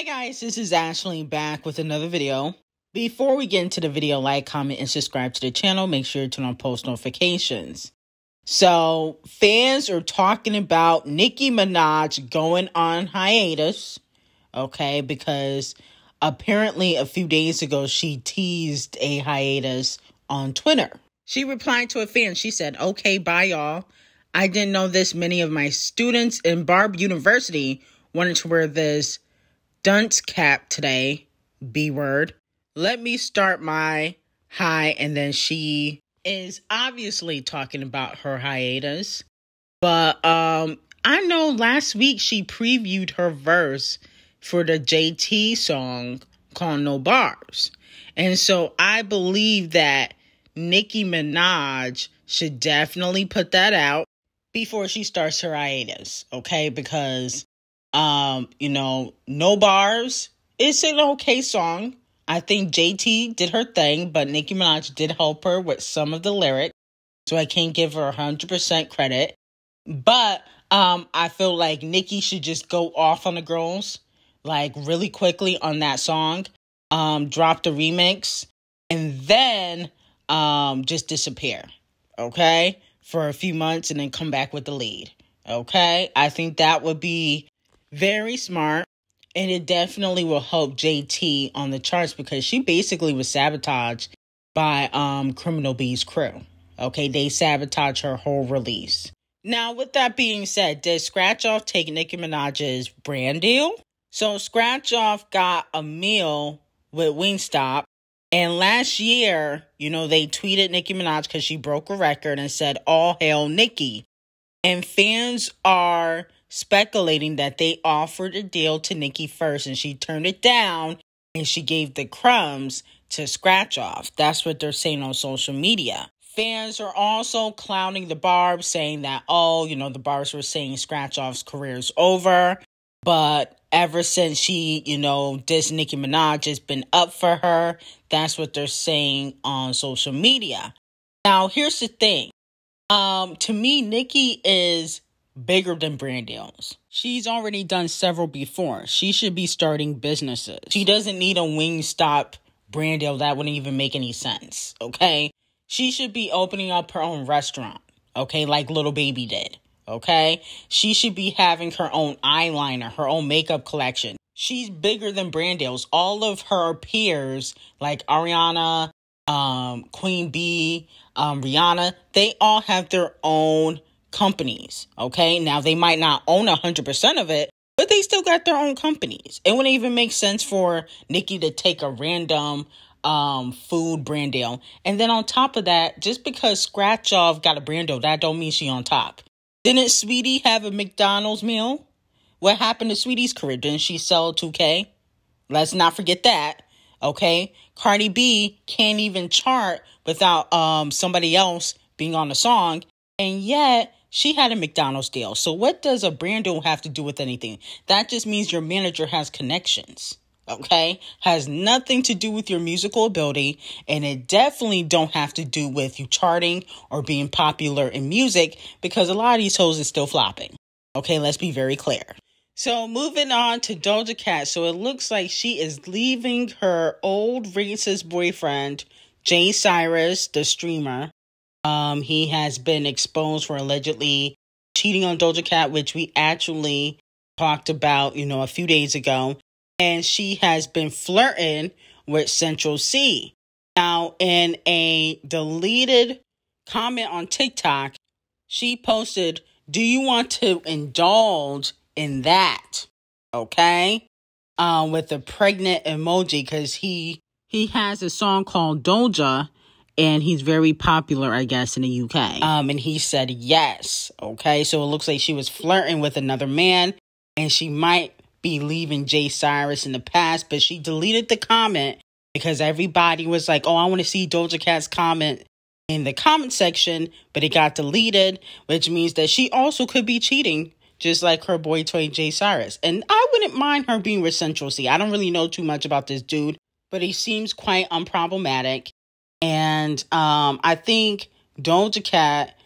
Hi guys, this is Ashley back with another video. Before we get into the video, like, comment, and subscribe to the channel. Make sure to turn on post notifications. So, fans are talking about Nicki Minaj going on hiatus, okay, because apparently a few days ago she teased a hiatus on Twitter. She replied to a fan. She said, "Okay, bye y'all. I didn't know this many of my students in Barb University wanted to wear this dunce cap today, B-word. Let me start my hi," and then she is obviously talking about her hiatus. But I know last week she previewed her verse for the JT song called No Bars. And so I believe that Nicki Minaj should definitely put that out before she starts her hiatus, okay? Because No Bars, it's an okay song. I think JT did her thing, but Nicki Minaj did help her with some of the lyrics, so I can't give her 100% credit. But I feel like Nicki should just go off on the girls, like really quickly on that song, drop the remix, and then just disappear, okay, for a few months and then come back with the lead, okay? I think that would be very smart, and it definitely will help JT on the charts because she basically was sabotaged by Criminal B's crew. Okay, they sabotaged her whole release. Now, with that being said, did Scratch Off take Nicki Minaj's brand deal? So Scratch Off got a meal with Wingstop, and last year, they tweeted Nicki Minaj because she broke a record and said, "All hail Nicki." And fans are speculating that they offered a deal to Nicki first and she turned it down and she gave the crumbs to Scratch Off. That's what they're saying on social media. Fans are also clowning the Barbs, saying that, the Barbs were saying Scratch Off's career is over. But ever since she, dissed Nicki Minaj, it's been up for her. That's what they're saying on social media. Now, here's the thing. To me, Nicki is bigger than brand deals. She's already done several before. She should be starting businesses. She doesn't need a Wingstop brand deal. That wouldn't even make any sense, okay? She should be opening up her own restaurant, okay, like Lil Baby did, okay? She should be having her own eyeliner, her own makeup collection. She's bigger than brand deals. All of her peers, like Ariana, Queen Bee, Rihanna, they all have their own companies, okay? Now, they might not own 100% of it, but they still got their own companies. It wouldn't even make sense for Nicki to take a random food brand deal. And then on top of that, just because Scratch Off got a brand deal, that don't mean she on top. Didn't Sweetie have a McDonald's meal? What happened to Sweetie's career? Didn't she sell 2K? Let's not forget that, okay? Cardi B can't even chart without somebody else being on the song, and yet she had a McDonald's deal. So what does a brand deal have to do with anything? That just means your manager has connections, okay? Has nothing to do with your musical ability, and it definitely don't have to do with you charting or being popular in music, because a lot of these hoes is still flopping. Okay, let's be very clear. So moving on to Doja Cat. So it looks like she is leaving her old racist boyfriend, Jay Cyrus, the streamer. He has been exposed for allegedly cheating on Doja Cat, which we actually talked about, a few days ago. And she has been flirting with Central C. Now, in a deleted comment on TikTok, she posted, "Do you want to indulge in that?" Okay? With a pregnant emoji, because he has a song called Doja, and he's very popular, I guess, in the UK. And he said yes. Okay, so it looks like she was flirting with another man, and she might be leaving Jay Cyrus in the past, but she deleted the comment because everybody was like, "Oh, I want to see Doja Cat's comment in the comment section," but it got deleted, which means that she also could be cheating, just like her boy toy Jay Cyrus. And I wouldn't mind her being with Central C. I don't really know too much about this dude, but he seems quite unproblematic. And I think Doja Cat,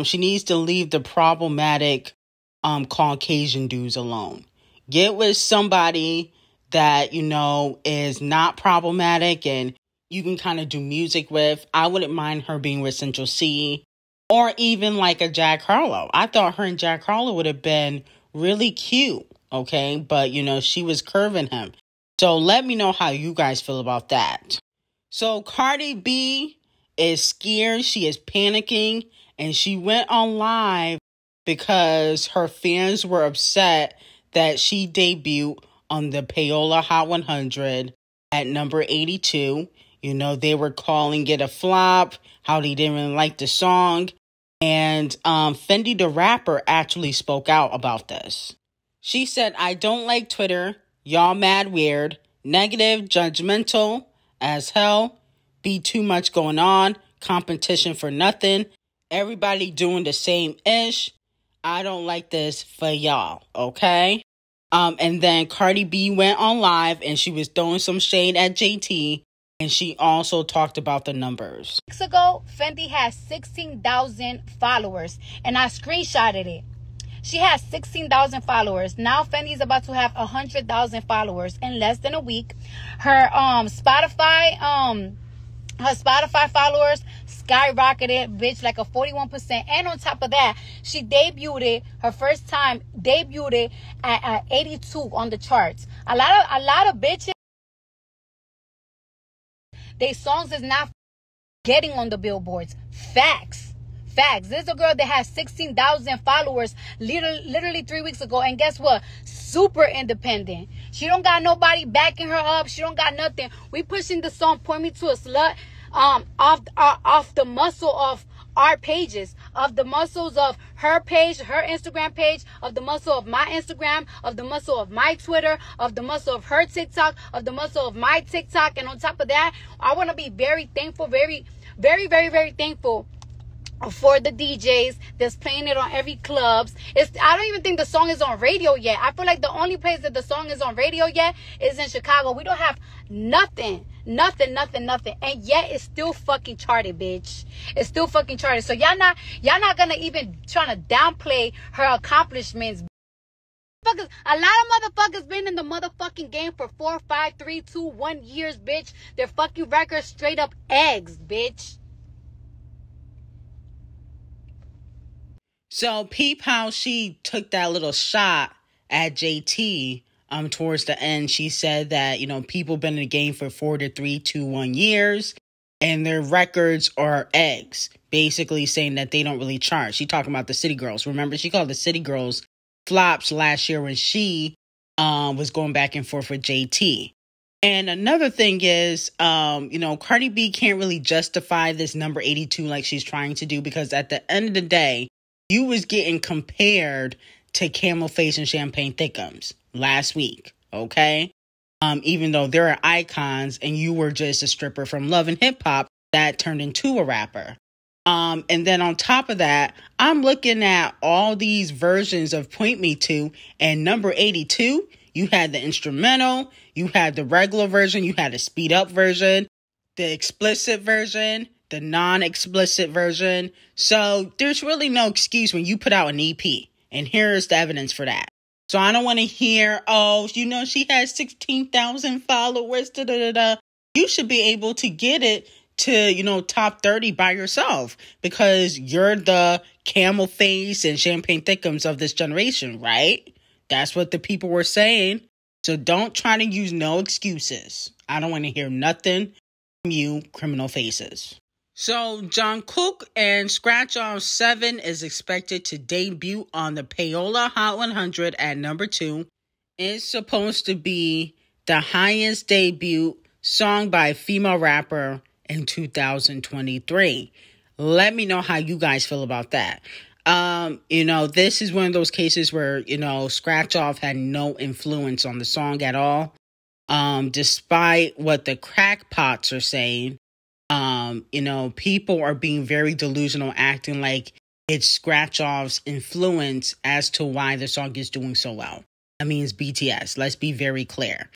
she needs to leave the problematic Caucasian dudes alone. Get with somebody that, is not problematic and you can kind of do music with. I wouldn't mind her being with Central C or even like a Jack Harlow. I thought her and Jack Harlow would have been really cute, okay? But, she was curving him. So let me know how you guys feel about that. So Cardi B is scared. She is panicking. And she went on live because her fans were upset that she debuted on the Payola Hot 100 at number 82. They were calling it a flop, how they didn't really like the song. And Fendi the rapper actually spoke out about this. She said, "I don't like Twitter. Y'all mad weird. Negative, judgmental as hell. Be too much going on. Competition for nothing. Everybody doing the same ish. I don't like this for y'all." Okay? And then Cardi B went on live and she was throwing some shade at JT. And she also talked about the numbers. Weeks ago, Fendi had 16,000 followers. And I screenshotted it. She has 16,000 followers. Now Fendi's about to have 100,000 followers in less than a week. Her Spotify followers skyrocketed, bitch, like a 41%. And on top of that, she debuted it, her first time, debuted it at 82 on the charts. A lot of bitches, their songs is not getting on the billboards. Facts. This is a girl that has 16,000 followers literally 3 weeks ago. And guess what? Super independent. She don't got nobody backing her up. She don't got nothing. We pushing the song Point Me to a Slut off the muscle of our pages, of the muscles of her page, her Instagram page, of the muscle of my Instagram, of the muscle of my Twitter, of the muscle of her TikTok, of the muscle of my TikTok. And on top of that, I want to be very thankful, very thankful for the DJs that's playing it on every clubs. I don't even think the song is on radio yet. I feel like the only place that the song is on radio yet is in Chicago. We don't have nothing. And yet it's still fucking charted, bitch. It's still fucking charted. So y'all not gonna even trying to downplay her accomplishments. A lot of motherfuckers been in the motherfucking game for 4, 5, 3, 2, 1 years, bitch. Their fucking records straight up eggs, bitch. So peep how she took that little shot at JT towards the end. She said that, people been in the game for 4 to 3, 2, 1 years and their records are eggs, basically saying that they don't really chart. She talking about the City Girls. Remember, she called the City Girls flops last year when she was going back and forth with JT. And another thing is, Cardi B can't really justify this number 82 like she's trying to do, because at the end of the day, you was getting compared to Camel Face and Champagne Thickums last week, okay? Even though they're icons and you were just a stripper from Love and Hip Hop that turned into a rapper. And then on top of that, I'm looking at all these versions of Point Me To, and number 82, you had the instrumental, you had the regular version, you had the speed up version, the explicit version, the non-explicit version. So there's really no excuse when you put out an EP. And here's the evidence for that. So I don't want to hear, she has 16,000 followers. You should be able to get it to, top 30 by yourself, because you're the Camel Face and Champagne Thickums of this generation, right? That's what the people were saying. So don't try to use no excuses. I don't want to hear nothing from you criminal faces. So Jungkook and Scratch Off 7 is expected to debut on the Payola Hot 100 at number 2. It's supposed to be the highest debut song by a female rapper in 2023. Let me know how you guys feel about that. This is one of those cases where, Scratch Off had no influence on the song at all. Despite what the crackpots are saying. People are being very delusional, acting like it's Scratch Off's influence as to why the song is doing so well. I mean, it's BTS. Let's be very clear.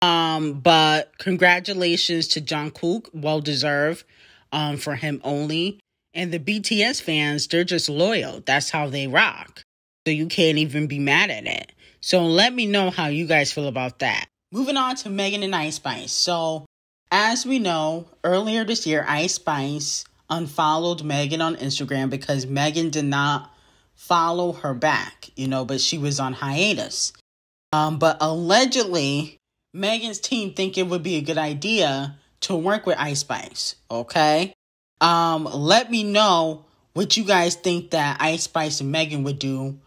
But congratulations to Jungkook. Well deserved, for him only. And the BTS fans, they're just loyal. That's how they rock. So you can't even be mad at it. So let me know how you guys feel about that. moving on to Megan and Ice Spice. So, as we know, earlier this year, Ice Spice unfollowed Megan on Instagram because Megan did not follow her back, but she was on hiatus. But allegedly, Megan's team think it would be a good idea to work with Ice Spice, okay? Let me know what you guys think that Ice Spice and Megan would do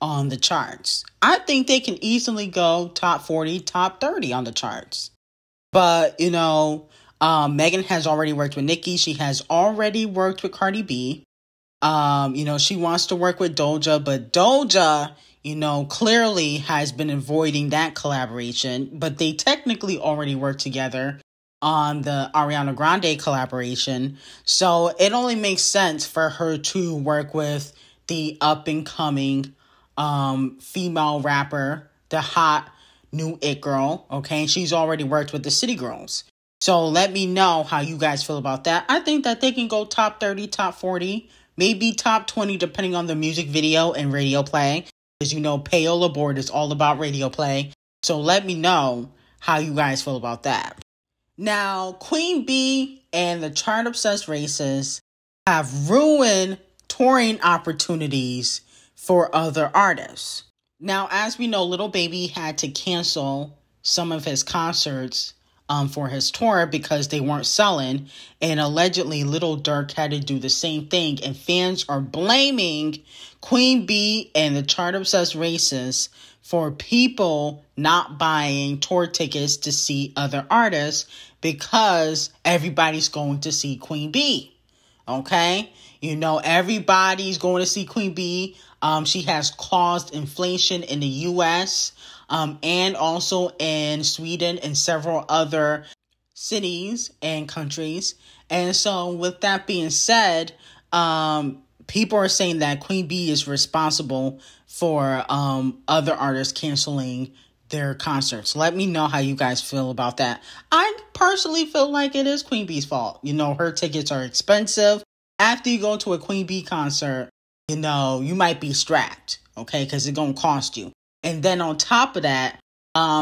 on the charts. I think they can easily go top 40, top 30 on the charts. But, Megan has already worked with Nicki. She has already worked with Cardi B. She wants to work with D0JÁ, but D0JÁ, clearly has been avoiding that collaboration. But they technically already worked together on the Ariana Grande collaboration. So it only makes sense for her to work with the up-and-coming female rapper, the hot new it girl, okay? And she's already worked with the City Girls. So let me know how you guys feel about that. I think that they can go top 30, top 40, maybe top 20, depending on the music video and radio play. Because Payola Board is all about radio play. So let me know how you guys feel about that. Now, Queen Bee and the Chart Obsessed Racists have ruined touring opportunities for other artists. Now, as we know, Lil Baby had to cancel some of his concerts for his tour because they weren't selling. And allegedly, Lil Durk had to do the same thing. And fans are blaming Queen Bee and the Chart Obsessed Racists for people not buying tour tickets to see other artists because everybody's going to see Queen Bee. Okay? Everybody's going to see Queen Bee. She has caused inflation in the U.S. And also in Sweden and several other cities and countries. And so with that being said, people are saying that Queen Bee is responsible for other artists canceling their concerts. Let me know how you guys feel about that. I personally feel like it is Queen Bee's fault. Her tickets are expensive. After you go to a Queen Bee concert, you might be strapped, okay, because it's going to cost you. And then on top of that,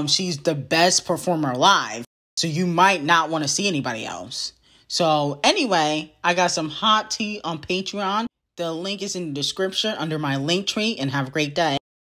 she's the best performer live, so you might not want to see anybody else. So anyway, I got some hot tea on Patreon. The link is in the description under my link tree, and have a great day.